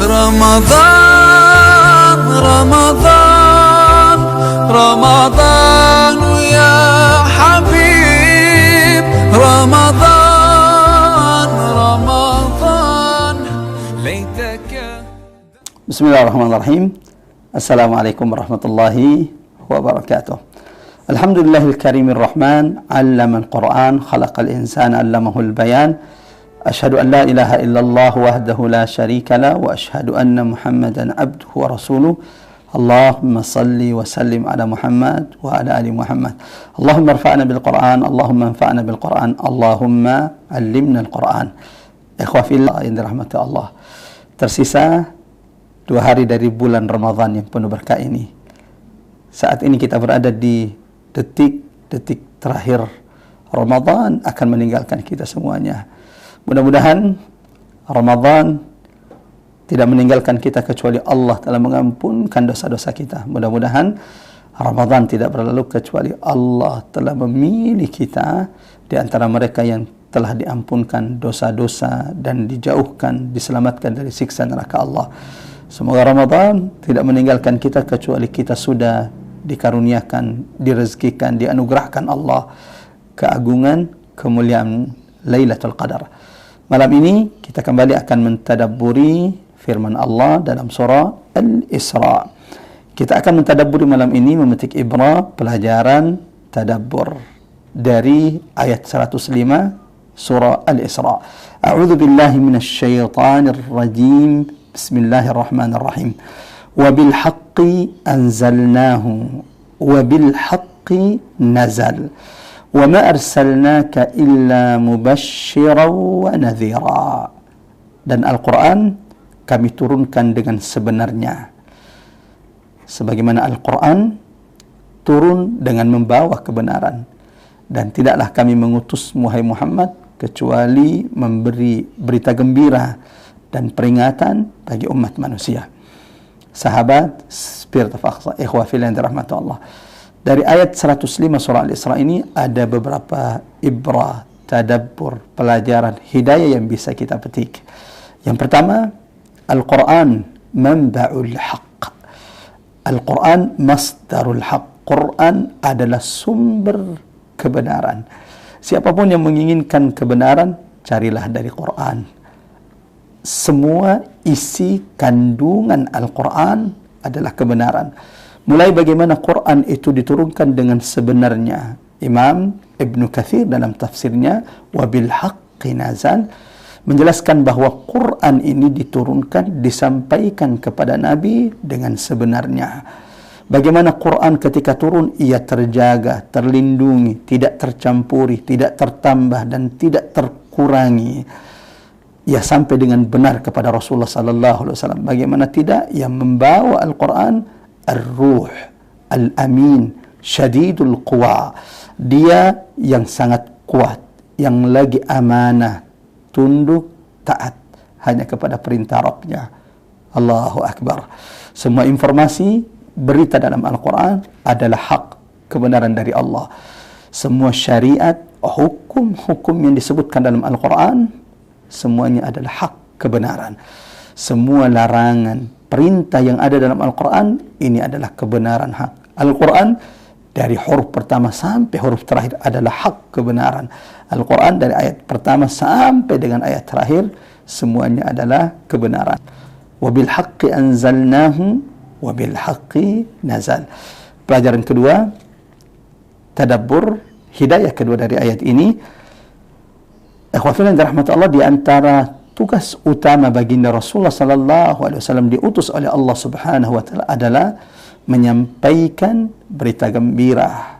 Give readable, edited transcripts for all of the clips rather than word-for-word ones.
رمضان رمضان رمضان يا حبيب رمضان رمضان ليتك. بسم الله الرحمن الرحيم. السلام عليكم ورحمة الله وبركاته. الحمد لله الكريم الرحمن علم القرآن خلق الإنسان علمه البيان. أشهد أن لا إله إلا الله وحده لا شريك له وأشهد أن محمدا عبده ورسوله. اللهم صل وسلم على محمد وعلى آل محمد. اللهم ارفعنا بالقرآن، اللهم انفعنا بالقرآن، اللهم علمنا القرآن. Ikhwah fillah yang dirahmati Allah, tersisa 2 hari dari bulan Ramadan yang penuh berkah ini. Saat ini kita berada di detik-detik terakhir Ramadan akan meninggalkan kita semuanya. Mudah-mudahan Ramadan tidak meninggalkan kita kecuali Allah telah mengampunkan dosa-dosa kita. Mudah-mudahan Ramadan tidak berlalu kecuali Allah telah memilih kita di antara mereka yang telah diampunkan dosa-dosa dan dijauhkan, diselamatkan dari siksa neraka Allah. Semoga Ramadan tidak meninggalkan kita kecuali kita sudah dikaruniakan, direzekikan, dianugerahkan Allah keagungan, kemuliaan Lailatul Qadar. Malam ini kita kembali akan mentadabburi firman Allah dalam surah Al-Isra. Kita akan mentadabburi malam ini, memetik ibrah, pelajaran tadabbur dari ayat 105 surah Al-Isra. A'udzu billahi minasyaitonir rajim. Bismillahirrahmanirrahim. Wa bil haqqi anzalnahu wa bil haqqi nazal. وَمَا أَرْسَلْنَاكَ إِلَّا مُبَشِّرًا وَنَذِيرًا. Dan Al-Quran kami turunkan dengan sebenarnya, sebagaimana Al-Quran turun dengan membawa kebenaran. Dan tidaklah kami mengutus Muhammad kecuali memberi berita gembira dan peringatan bagi umat manusia. Sahabat Spirit of Aqsa, ikhwah fillah yang dirahmati Allah, dari ayat 105 surah Al-Isra ini ada beberapa ibrah, tadabbur, pelajaran, hidayah yang bisa kita petik. Yang pertama, Al-Quran manba'ul haqq. Al-Quran masdarul haqq. Quran adalah sumber kebenaran. Siapapun yang menginginkan kebenaran, carilah dari Quran. Semua isi kandungan Al-Quran adalah kebenaran. Mulai bagaimana Quran itu diturunkan dengan sebenarnya. Imam Ibn Katsir dalam tafsirnya wabil haqqi nazal menjelaskan bahwa Quran ini diturunkan, disampaikan kepada Nabi dengan sebenarnya. Bagaimana Quran ketika turun ia terjaga, terlindungi, tidak tercampuri, tidak tertambah dan tidak terkurangi. Ia sampai dengan benar kepada Rasulullah sallallahu alaihi wasallam. Bagaimana tidak, yang membawa Al-Quran Ar-Ruh Al-Amin Syadidul Quwa, dia yang sangat kuat, yang lagi amanah, tunduk, taat hanya kepada perintah Rabbnya. Allahu Akbar. Semua informasi, berita dalam Al-Quran adalah hak, kebenaran dari Allah. Semua syariat, hukum-hukum yang disebutkan dalam Al-Quran, semuanya adalah hak, kebenaran. Semua larangan, perintah yang ada dalam Al-Quran, ini adalah kebenaran hak. Al-Quran dari huruf pertama sampai huruf terakhir adalah hak, kebenaran. Al-Quran dari ayat pertama sampai dengan ayat terakhir, semuanya adalah kebenaran. Wabil haqqi anzalnahu wabil haqqi nazal. Pelajaran kedua, tadabbur, hidayah kedua dari ayat ini. Ikhwafillah yang dirahmati Allah, di antara tugas utama baginda Rasulullah sallallahu alaihi wasallam diutus oleh Allah Subhanahu wa taala adalah menyampaikan berita gembira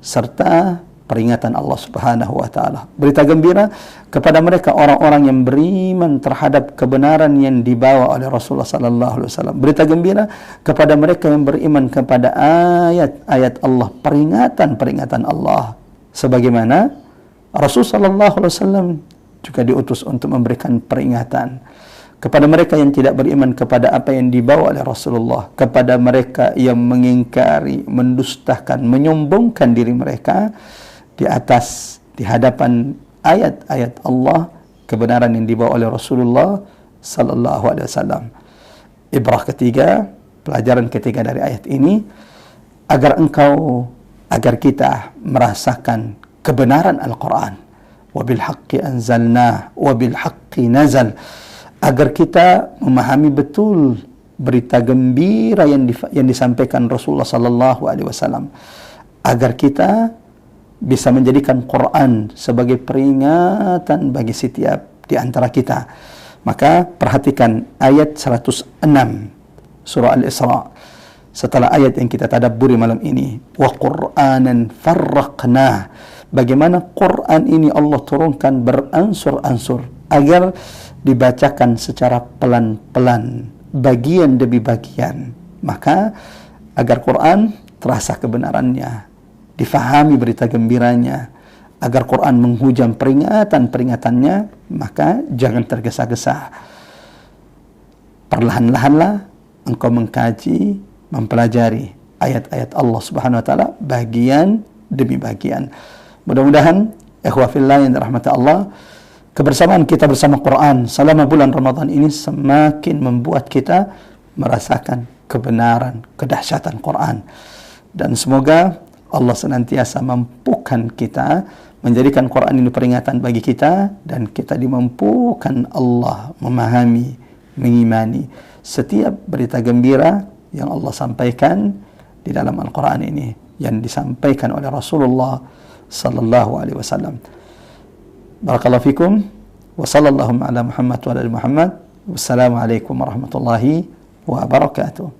serta peringatan Allah Subhanahu wa taala. Berita gembira kepada mereka orang-orang yang beriman terhadap kebenaran yang dibawa oleh Rasulullah sallallahu alaihi wasallam. Berita gembira kepada mereka yang beriman kepada ayat-ayat Allah, peringatan-peringatan Allah. Sebagaimana Rasul sallallahu alaihi wasallam juga diutus untuk memberikan peringatan kepada mereka yang tidak beriman kepada apa yang dibawa oleh Rasulullah, kepada mereka yang mengingkari, mendustakan, menyombongkan diri mereka di hadapan ayat-ayat Allah, kebenaran yang dibawa oleh Rasulullah sallallahu alaihi wasallam. ibrah ketiga, pelajaran ketiga dari ayat ini, agar kita merasakan kebenaran Al-Quran. Wabil haqqi anzalnah, wabil haqqi nazal. Agar kita memahami betul berita gembira yang disampaikan Rasulullah sallallahu alaihi wasallam. Agar kita bisa menjadikan Quran sebagai peringatan bagi setiap di antara kita. Maka perhatikan ayat 106 surah Al-Isra. Setelah ayat yang kita tadabburi malam ini, wa Qur'anan farraqnah, bagaimana Quran ini Allah turunkan beransur-ansur agar dibacakan secara pelan-pelan, bagian demi bagian. Maka agar Quran terasa kebenarannya, difahami berita gembiranya, agar Quran menghujam peringatan-peringatannya, maka jangan tergesa-gesa. Perlahan-lahanlah engkau mengkaji, mempelajari ayat-ayat Allah Subhanahu wa taala bagian demi bagian. Mudah-mudahan ikhwah fillah yang dirahmati Allah, kebersamaan kita bersama Quran selama bulan Ramadan ini semakin membuat kita merasakan kebenaran, kedahsyatan Quran. Dan semoga Allah senantiasa mampukan kita, menjadikan Quran ini peringatan bagi kita, dan kita dimampukan Allah memahami, mengimani setiap berita gembira yang Allah sampaikan di dalam Al-Quran ini, yang disampaikan oleh Rasulullah sallallahu alaihi wasallam. Barakallahu fikum wa sallallahu ala Muhammad wa ala Muhammad. Wassalamualaikum warahmatullahi wabarakatuh.